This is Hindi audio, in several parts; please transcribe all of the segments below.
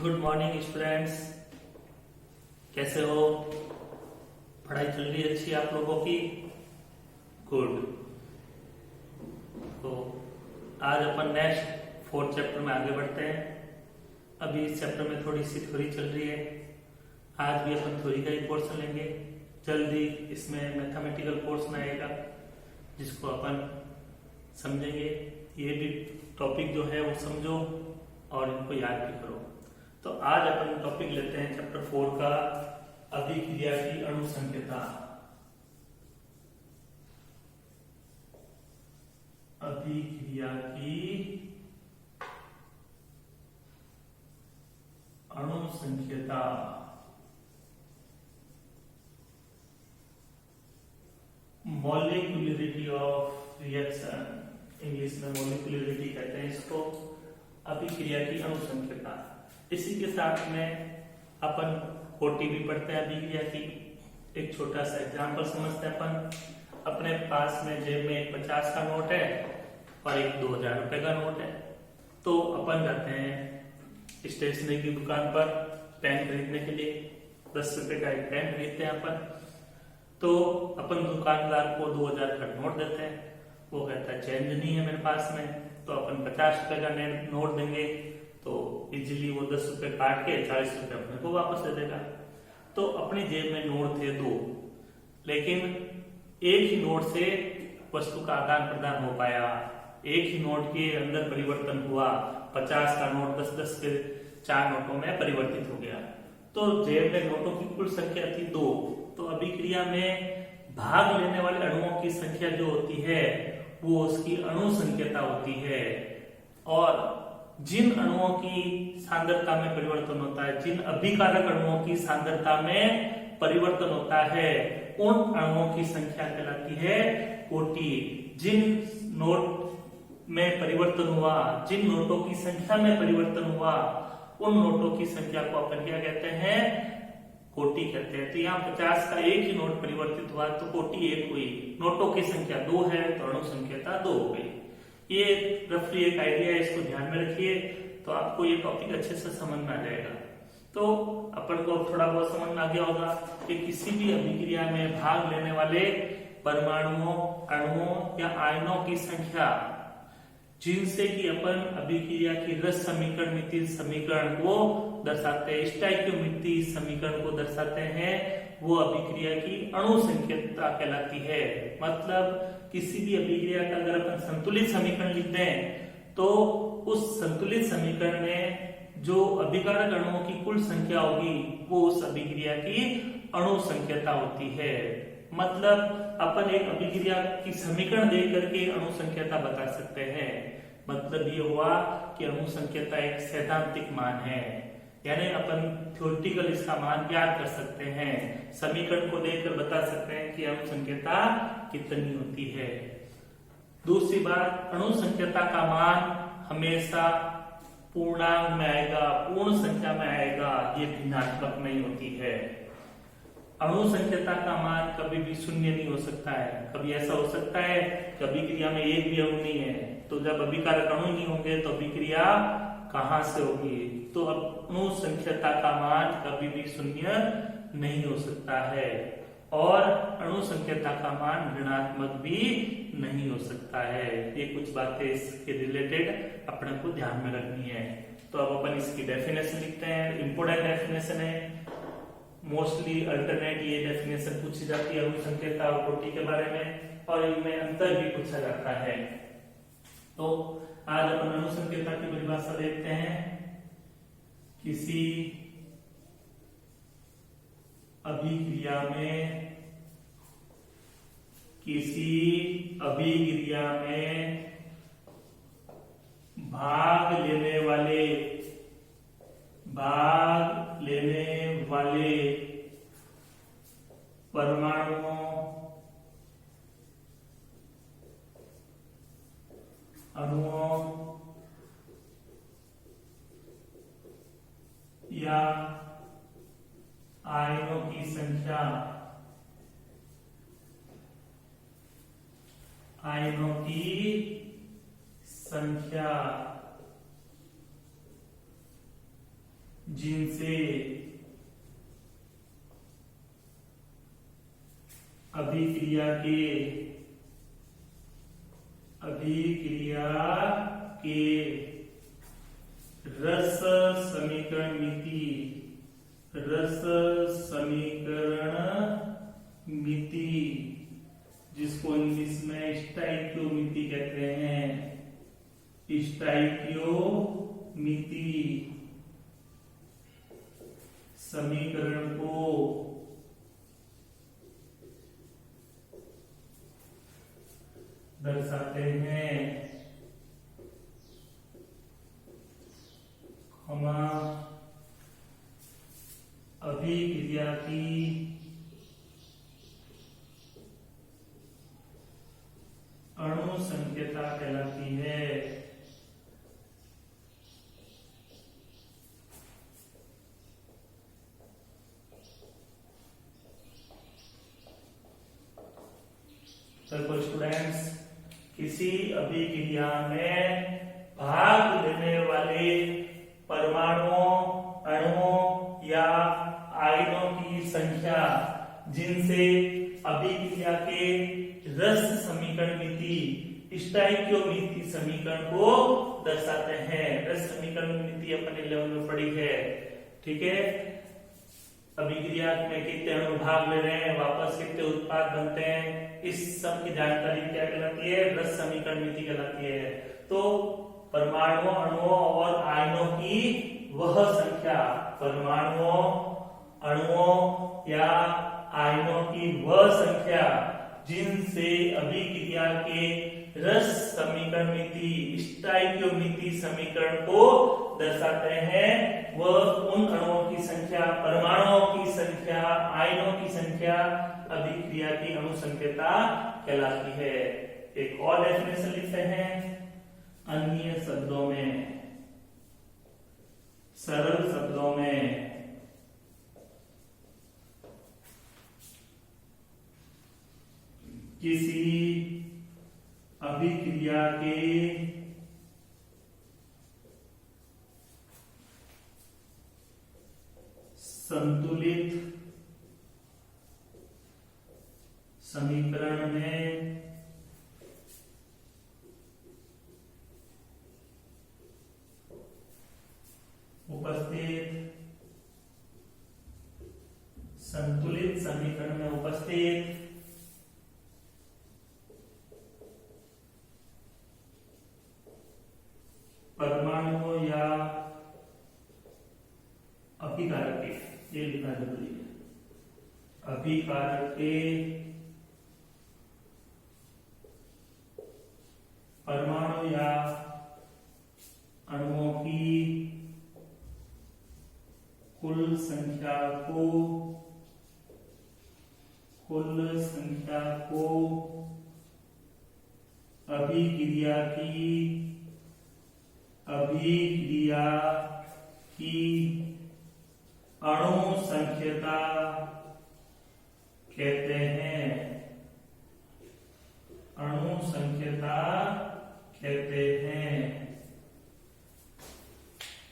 Good morning students. कैसे हो? पढ़ाई चल रही है अच्छी आप लोगों की? गुड। तो आज अपन नेक्स्ट 4th चैप्टर में आगे बढ़ते हैं। अभी इस चैप्टर में थोड़ी सी थ्योरी चल रही है। आज भी अपन थ्योरी का ही पोर्शन लेंगे। जल्दी इसमें मैथमेटिकल पोर्शन आएगा जिसको अपन समझेंगे। ये भी टॉपिक जो है वो समझो और इनको याद भी करो। तो आज अपन टॉपिक लेते हैं चैप्टर 4 का, अभिक्रिया की अणुसंख्यता। अभिक्रिया की अणुसंख्यता। मॉलिक्यूलरिटी ऑफ रिएक्शन, इंग्लिश में मॉलिक्यूलरिटी कहते हैं इसको। अभिक्रिया की अणुसंख्यता। इसी के साथ में अपन कोटि भी पढ़ते हैं अभिक्रिया की। एक छोटा सा एग्जांपल समझते हैं अपन। अपने पास में जेब में एक 50 का नोट है और एक 2000 रुपए का नोट है। तो अपन जाते हैं स्टेशनरी की दुकान पर पेन खरीदने के लिए। 10 रुपए का एक पेन खरीदते हैं अपन। तो अपन दुकानदार को 2000 का नोट देते हैं। वो कहता है चेंज नहीं है मेरे पास में। तो अपन 50 रुपए का नोट देंगे तो इजीली वो 10 रुपए काट के 40 रुपए अपने को वापस दे देगा। तो अपनी जेब में नोट थे 2, लेकिन एक ही नोट से वस्तु का आदान प्रदान हो पाया। एक ही नोट के अंदर परिवर्तन हुआ। 50 का नोट 10-10 के 4 नोटों में परिवर्तित हो गया। तो जेब में नोटों की कुल संख्या थी 2। तो अभिक्रिया में भाग लेने वाले अणुओं की संख्या जो होती है वो उसकी अणुसंख्यता होती है। और जिन अणुओं की सांद्रता में परिवर्तन होता है, जिन अभिकारक अणुओं की सांद्रता में परिवर्तन होता है, उन अणुओं की संख्या कहलाती है कोटि। जिन नोट में परिवर्तन हुआ, जिन नोटों की संख्या में परिवर्तन हुआ, उन नोटों की संख्या को अपन क्या कहते हैं? कोटि कहते हैं। तो यहाँ 50 का एक ही नोट परिवर्तित हुआ तो कोटि 1 हुई। नोटों की संख्या 2 है तो अणुसंख्यता 2 हो गई। ये रफली एक आइडिया है, इसको ध्यान में रखिए तो आपको ये टॉपिक अच्छे से समझ में आ जाएगा। तो अपन को थोड़ा बहुत समझ में आ गया होगा कि किसी भी अभिक्रिया में भाग लेने वाले परमाणुओं, अणुओं या आयनों की संख्या जिनसे कि अपन अभिक्रिया की रस समीकरण, मिति समीकरण को दर्शाते हैं, स्टोइकियोमेट्री समीकरण को दर्शाते हैं, वो अभिक्रिया की अणुसंख्यता कहलाती है। मतलब किसी भी अभिक्रिया का अगर अपन संतुलित समीकरण लिखते हैं तो उस संतुलित समीकरण में जो अभिकारक अणुओं की कुल संख्या होगी वो उस अभिक्रिया की अणुसंख्यता होती है। मतलब अपन एक अभिक्रिया की समीकरण दे करके अणुसंख्यता बता सकते हैं। मतलब ये हुआ कि अणुसंख्यता एक सैद्धांतिक मान है, यानी अपन थ्योरेटिकल इसका मान ज्ञात कर सकते हैं। समीकरण को देखकर बता सकते हैं कि अणुसंख्यता कितनी होती है। दूसरी बात, अणुसंख्यता का मान हमेशा पूर्णांक में आएगा, पूर्ण संख्या में आएगा, ये भिन्नात्मक नहीं होती है। अणुसंख्यता का मान कभी भी शून्य नहीं हो सकता है। कभी ऐसा हो सकता है कि अभिक्रिया में एक भी अणु नहीं है, तो जब अभिकारक अणु नहीं होंगे तो अभिक्रिया कहां से होगी? तो अणुसंख्यता का मान कभी भी शून्य नहीं हो सकता है और अणुसंख्यता का मान ऋणात्मक भी नहीं हो सकता है। ये कुछ बातें इसके रिलेटेड अपने को ध्यान में रखनी है। तो अब अपन इसकी डेफिनेशन लिखते हैं। इंपोर्टेंट डेफिनेशन है, मोस्टली अल्टरनेट ये डेफिनेशन पूछी जाती है अणुसंख्यता और कोटि के बारे में, और इनमें अंतर भी पूछा जाता है। तो आज अपन अणुसंख्यता की परिभाषा देखते हैं। किसी अभिक्रिया में भाग लेने वाले परमाणुओं, अणुओं या आयनों की संख्या जिनसे अभिक्रिया के रस समीकरण मिति, जिसको इंग्लिश में स्टाइकियोमिति कहते हैं, स्टाइकियोमिति समीकरण को दर्शाते हैं। अभिक्रिया की अणु संख्यता कहलाती है। तो स्टूडेंट्स, किसी अभिक्रिया में भाग लेने वाले परमाणुओं, अणुओं या आयनों की संख्या जिनसे अभिक्रिया के रस समीकरण मिति, स्टाइकियोमिति समीकरण को दर्शाते हैं। रस समीकरण मिति अपन 11 में पढ़ी है, ठीक है। अभिक्रिया में कितने अणु भाग ले रहे हैं, वापस कितने उत्पाद बनते हैं, इस सब की जानकारी क्या कहलाती है, रस समीकरण मिति कहलाती है। तो परमाणुओं, अणुओं और आयनों की वह संख्या, परमाणुओं, अणुओं या आयनों की वह संख्या जिनसे अभिक्रिया के रस समीकरण मिति, स्टाइकियोमिति समीकरण को दर्शाते हैं, वह उन अणुओं की संख्या, परमाणुओं की संख्या, आयनों की संख्या अभिक्रिया की अणु संख्यता कहलाती है। एक और डेफिनेशन लिखते हैं, अन्य शब्दों में, सरल शब्दों में किसी अभिक्रिया के संतुलित समीकरण में उपस्थित, संतुलित समीकरण में उपस्थित परमाणुओं या अभिकारक के, ये लिखना जरूरी है, अभिकारक के परमाणु या अणुओं की कुल संख्या को अभिक्रिया की अणु संख्यता कहते हैं, अणु संख्यता कहते हैं।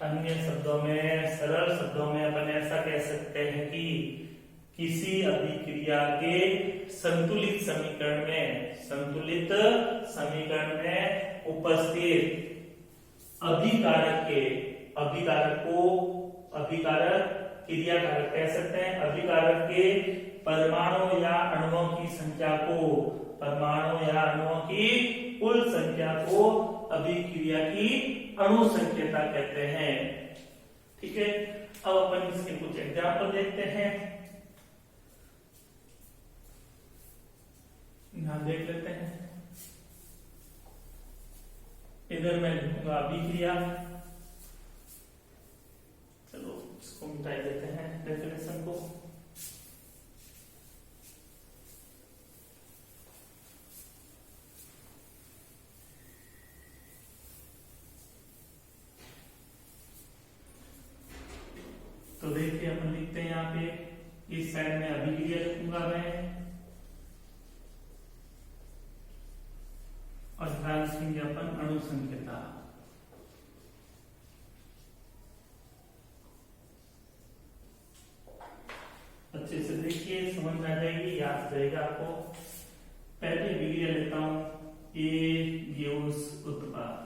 अन्य शब्दों में, सरल शब्दों में अपन ऐसा कह सकते हैं कि किसी अभिक्रिया के संतुलित समीकरण में उपस्थित अभिकारक क्रियाकारक कह सकते हैं, अभिकारक के परमाणु या अणुओं की संख्या को, परमाणु या अणुओं की कुल संख्या को अभिक्रिया की अणु संख्यता कहते हैं। ठीक है, अब अपन इसके कुछ एग्जाम्पल देखते हैं, यहां देख लेते हैं। इधर मैं लिखूंगा अभिक्रिया, चलो इसको मिटा देते हैं डेफिनेशन को। तो देखिए अपन लिखते हैं यहाँ पे, इस साइड में अभिक्रिया लिखूंगा मैं और ध्यान रखेंगे अपन अणु संख्यता। अच्छे से देखिए, समझ में आ जाएगी, याद रहेगा आपको। पहले अभिक्रिया लेता हूं, ए गिव्स उत्पाद।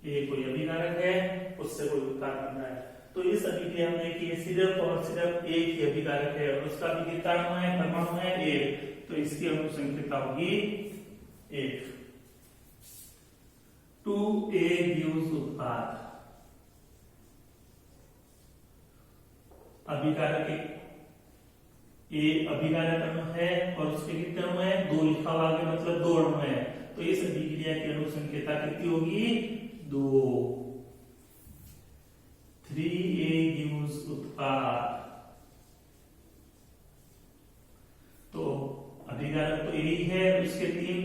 ये कोई अभिकारक है, उससे कोई उत्पाद बन रहा है, तो इस अभिक्रिया में देखिए सिर्फ और सिर्फ एक ही अभिकारक है और उसका भी कितना अणु है, परमाणु है एक, तो इसकी अणु संख्या होगी एक। 2A गिव्स उत्पाद, अभिकारक ए अभिकारक अणु है और उसके कितने अणु है, दो लिखा हुआ आगे, मतलब दो अणु है, तो इस अभिक्रिया की अणु संख्या कितनी होगी, 2। 3A गिव्स उत्पाद, तो अभिकारक तो यही है, उसके 3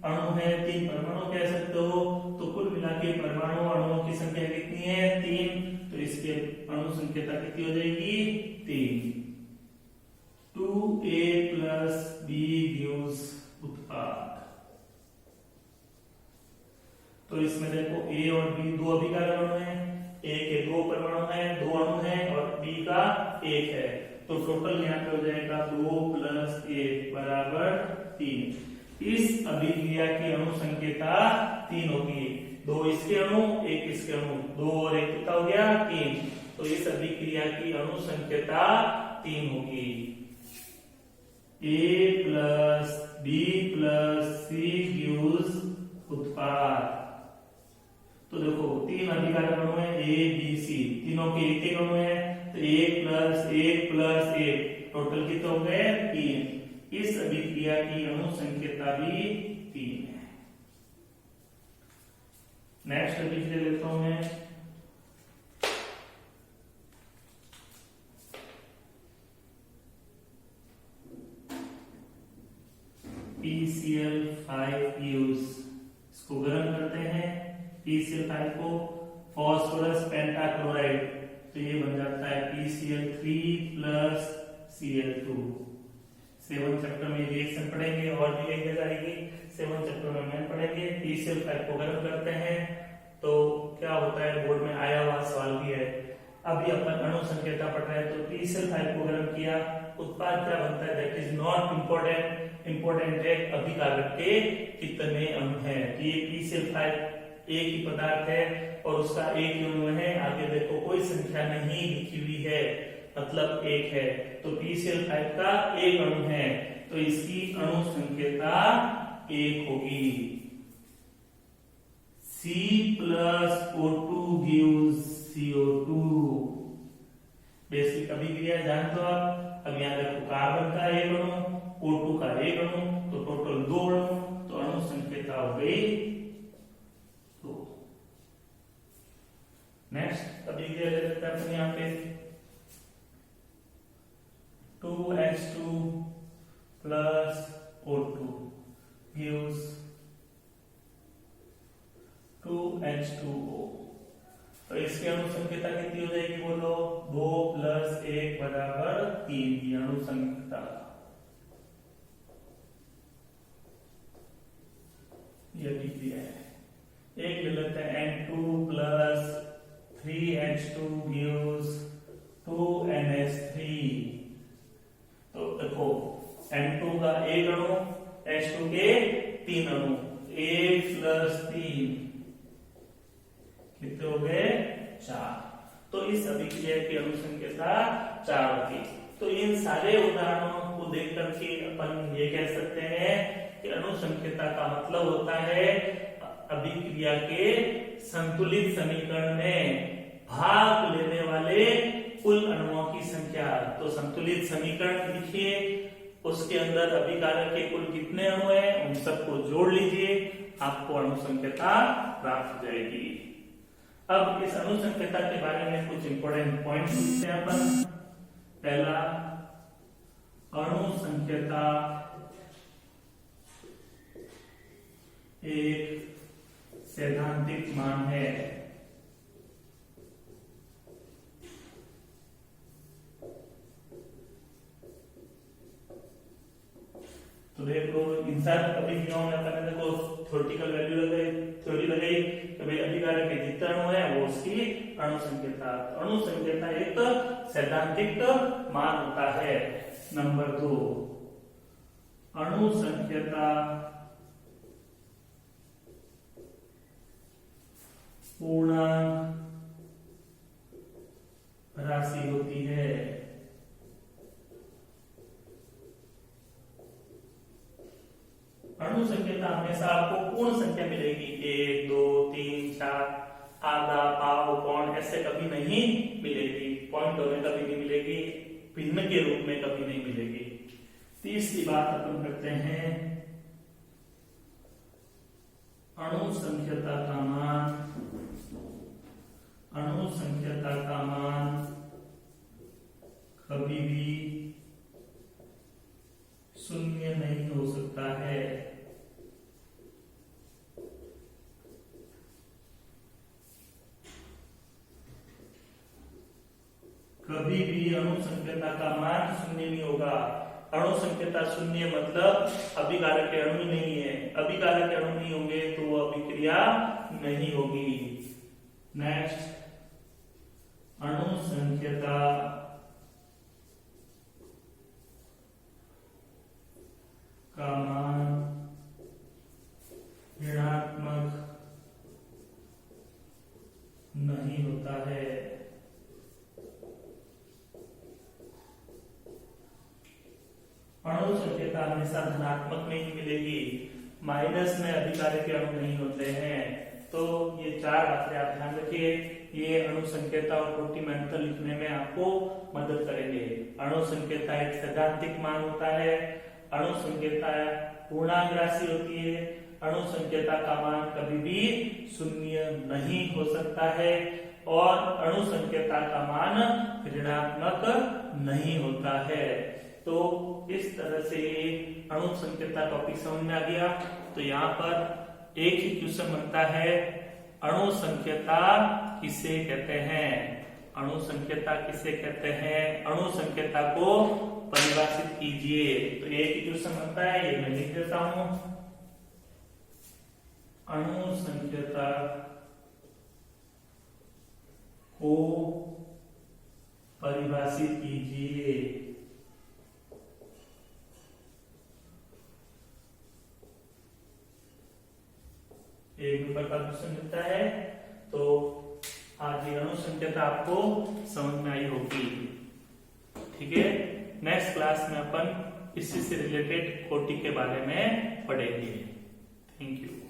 अणु है, 3 परमाणु कह सकते हो, तो कुल मिला के परमाणु अणुओं की संख्या कितनी है, 3, तो इसके अणु संख्या कितनी हो जाएगी, 3। 2A plus B gives उत्पाद, तो इसमें देखो A और B दो अभिकारक अणु हैं, A के 2 परमाणु हैं, 2 अणु हैं और B का 1 है, तो टोटल यहाँ पे हो जाएगा 2 plus 1 बराबर 3। इस अभिक्रिया की अणु संख्या 3 होगी, 2 इसके अणु 1 इसके अणु, 2 और 1 कितना हो गया, 3, तो इस अभिक्रिया की अणु संख्या 3 होगी। A plus B plus C gives उत्पाद, तो देखो 3 अभिकारक अणु है A B C, तीनों के एक एक अणु है, तो 1 plus 1 plus 1 टोटल कितने हो गए, 3। इस अभिक्रिया की अणु संख्या भी 3 है। नेक्स्ट अभिक्रिया लेता हूं मैं, PCl5 गिव्स, इसको गर्म करते हैं PCl5 को, फास्फोरस पेंटाक्लोराइड, तो ये बन जाता है PCl3 plus Cl2। 7 चैप्टर में रिएक्शन पढ़ेंगे और भी एक जगह आएगी, 7 चैप्टर में मैं पढ़ेंगे। PCl5 को गर्म करते हैं तो क्या होता है, बोर्ड में आया हुआ सवाल भी है। अभी अपन अणु संकेता पढ़ रहे हैं, तो PCl5 को गर्म किया, उत्पाद क्या बनता है, that is not important, important है अभिकारक के कितने अणु हैं। ये PCl5 एक ही पदार्थ है और उसका एक ही अणु है, आगे देखो कोई संख्या नहीं लिखी हुई है, मतलब एक है, तो PCl5 का एक अणु है, तो इसकी अणु संख्या 1 होगी। C plus O2 gives CO2, basic अभिक्रिया जानते हो आप। अब यहाँ देखो कार्बन का एक अणु, O2 का एक अणु, तो टोटल 2 अणु, तो अणु संख्या हो गई 2। नेक्स्ट अभिक्रिया ले लेते हैं अपन यहाँ पे, 2H2 plus O2 gives 2H2O, तो इसकी अणु संख्या कितनी हो जाएगी, बोलो, 2 plus 1 बराबर 3 की अणु संख्या। ये अभिक्रिया है। एक ले लेते हैं N2 plus 3H2 gives 2NH3, तो देखो N2 का एक अणु, H2 के 3 अणु, 1 plus 3 कितने हो गए, 4, तो इस अभिक्रिया की अणु संख्या 4 होगी। तो इन सारे उदाहरणों को देख करके अपन ये कह सकते हैं कि अणु संख्या का मतलब होता है अभिक्रिया के संतुलित समीकरण में भाग लेने वाले कुल अणुओं की संख्या। तो संतुलित समीकरण लिखिए, उसके अंदर अभिकारक के कुल कितने अणु हैं उन सबको जोड़ लीजिए, आपको अणु संख्या प्राप्त हो जाएगी। अब इस अणु संख्या के बारे में कुछ इंपॉर्टेंट पॉइंट्स लिखते हैं अपन। पहला, अणु संख्या एक सैद्धांतिक मान है। तो देखो इन सारे अभिक्रियाओं में अपन देखो थ्योरेटिकल वैल्यू लगाई, थ्योरी लगाई कि भाई अभिकारक के जितने अणु है वो उसकी अणु संख्यता। अणु संख्यता एक सैद्धांतिक मान होता है। नंबर 2, अणु संख्यता पूर्णांक राशि होती है। अणु संख्यता हमेशा आपको पूर्ण संख्या मिलेगी, 1 2 3 4, आधा पाव पौन ऐसे कभी नहीं मिलेगी, पॉइंटों में कभी नहीं मिलेगी, भिन्न के रूप में कभी नहीं मिलेगी। तीसरी बात अपन करते हैं, अणु संख्यता का मान, अणु संख्यता का मान कभी भी शून्य नहीं हो सकता है। कभी भी अणु संख्यता का मान शून्य नहीं होगा। अणु संख्यता शून्य मतलब अभिकारक के अणु नहीं है, अभिकारक के अणु नहीं होंगे तो वो अभिक्रिया नहीं होगी। नेक्स्ट, अणु संख्यता का मान ऋणात्मक नहीं होता है। अणु संख्यता हमेशा धनात्मक में ही मिलेगी, माइनस में अभिकारक के अणु नहीं होते हैं। तो ये 4 बातें आप ध्यान रखिए, ये अणु संख्यता और कोटि में अंतर लिखने में आपको मदद करेंगे। अणु संख्यता एक सैद्धांतिक मान होता है, अणु संख्यता पूर्णांक राशि होती है, अणु संख्यता का मान कभी भी शून्य नहीं हो सकता है और अणु संख्यता का मान ऋणात्मक नहीं होता है। तो इस तरह से अणु संख्यता टॉपिक समझ में आ गया। तो यहाँ पर एक ही क्वेश्चन बनता है, अणु संख्यता किसे कहते हैं? अणु संख्यता किसे कहते हैं? अणु संख्यता को परिभाषित कीजिए। तो एक ही क्वेश्चन बनता है, ये मैं लिख देता हूं, अणु संख्यता को परिभाषित कीजिए। एक नंबर का क्वेश्चन मिलता है। तो आज ये अणु संख्यता आपको समझ में आई होगी, ठीक है। नेक्स्ट क्लास में अपन इसी से रिलेटेड कोटि के बारे में पढ़ेंगे। Thank you.